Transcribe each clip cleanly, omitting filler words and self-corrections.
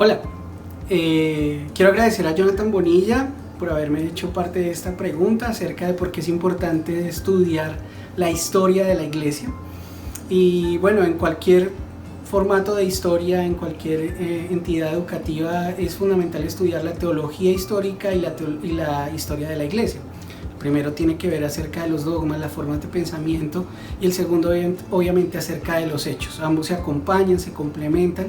Hola, quiero agradecer a Jonathan Bonilla por haberme hecho parte de esta pregunta acerca de por qué es importante estudiar la historia de la iglesia. Y bueno, en cualquier formato de historia, en cualquier entidad educativa, es fundamental estudiar la teología histórica y la historia de la iglesia. El primero tiene que ver acerca de los dogmas, las formas de pensamiento, y el segundo obviamente acerca de los hechos. Ambos se acompañan, se complementan,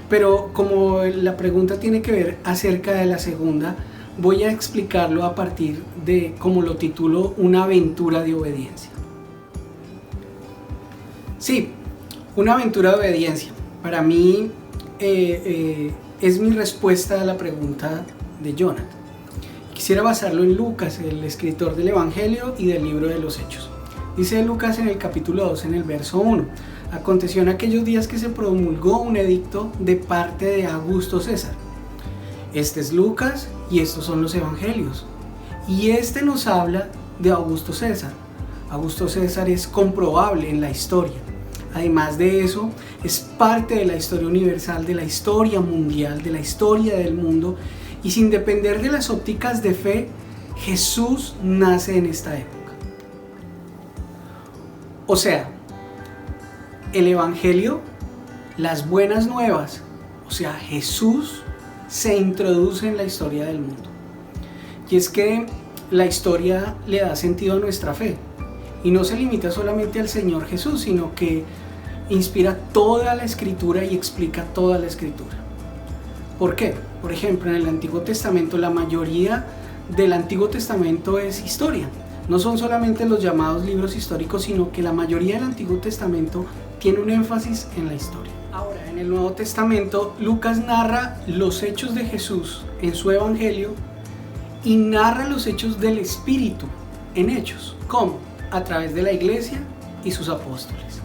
pero como la pregunta tiene que ver acerca de la segunda, voy a explicarlo a partir de, como lo titulo, una aventura de obediencia. Sí, una aventura de obediencia. Para mí es mi respuesta a la pregunta de Jonathan. Quisiera basarlo en Lucas, el escritor del Evangelio y del libro de los Hechos. Dice Lucas en el capítulo 2, en el verso 1. Aconteció en aquellos días que se promulgó un edicto de parte de Augusto César. Este es Lucas y estos son los evangelios. Y este nos habla de Augusto César. Augusto César es comprobable en la historia. Además de eso, es parte de la historia universal, de la historia mundial, de la historia del mundo. Y sin depender de las ópticas de fe, Jesús nace en esta época. O sea, el Evangelio, las buenas nuevas, o sea, Jesús se introduce en la historia del mundo. Y es que la historia le da sentido a nuestra fe. Y no se limita solamente al Señor Jesús, sino que inspira toda la Escritura y explica toda la Escritura. ¿Por qué? Por ejemplo, en el Antiguo Testamento, la mayoría del Antiguo Testamento es historia. No son solamente los llamados libros históricos, sino que la mayoría del Antiguo Testamento tiene un énfasis en la historia. Ahora, en el Nuevo Testamento, Lucas narra los hechos de Jesús en su Evangelio y narra los hechos del Espíritu en Hechos. ¿Cómo? A través de la iglesia y sus apóstoles.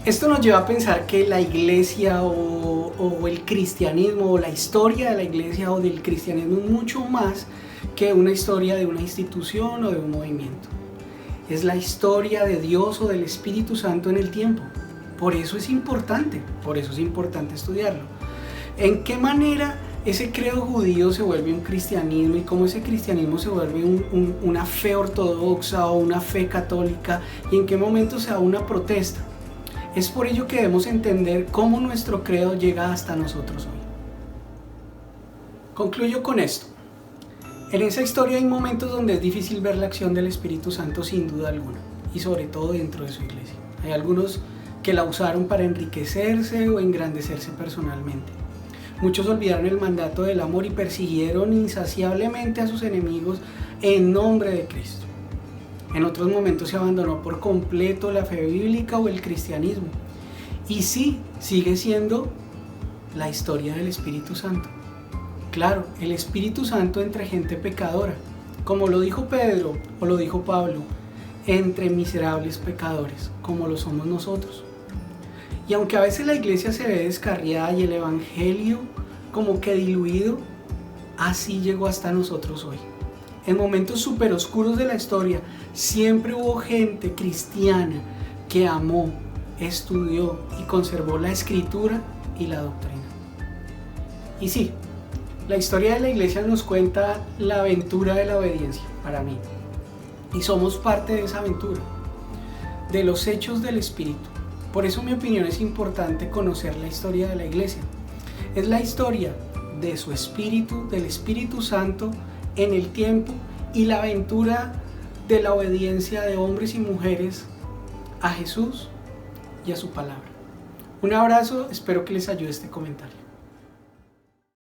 Esto nos lleva a pensar que la iglesia o el cristianismo o la historia de la iglesia o del cristianismo es mucho más que una historia de una institución o de un movimiento. Es la historia de Dios o del Espíritu Santo en el tiempo. Por eso es importante estudiarlo. ¿En qué manera ese credo judío se vuelve un cristianismo y cómo ese cristianismo se vuelve una fe ortodoxa o una fe católica y en qué momento se da una protesta? Es por ello que debemos entender cómo nuestro credo llega hasta nosotros hoy. Concluyo con esto. En esa historia hay momentos donde es difícil ver la acción del Espíritu Santo sin duda alguna, y sobre todo dentro de su iglesia. Hay algunos que la usaron para enriquecerse o engrandecerse personalmente. Muchos olvidaron el mandato del amor y persiguieron insaciablemente a sus enemigos en nombre de Cristo. En otros momentos se abandonó por completo la fe bíblica o el cristianismo. Y sí, sigue siendo la historia del Espíritu Santo. Claro, el Espíritu Santo entre gente pecadora, como lo dijo Pedro o lo dijo Pablo, entre miserables pecadores, como lo somos nosotros. Y aunque a veces la iglesia se ve descarriada y el evangelio como que diluido, así llegó hasta nosotros hoy. En momentos súper oscuros de la historia, siempre hubo gente cristiana que amó, estudió y conservó la escritura y la doctrina. Y sí, la historia de la iglesia nos cuenta la aventura de la obediencia, para mí. Y somos parte de esa aventura, de los hechos del Espíritu. Por eso, en mi opinión, es importante conocer la historia de la iglesia. Es la historia de su Espíritu, del Espíritu Santo en el tiempo y la aventura de la obediencia de hombres y mujeres a Jesús y a su palabra. Un abrazo, espero que les ayude este comentario.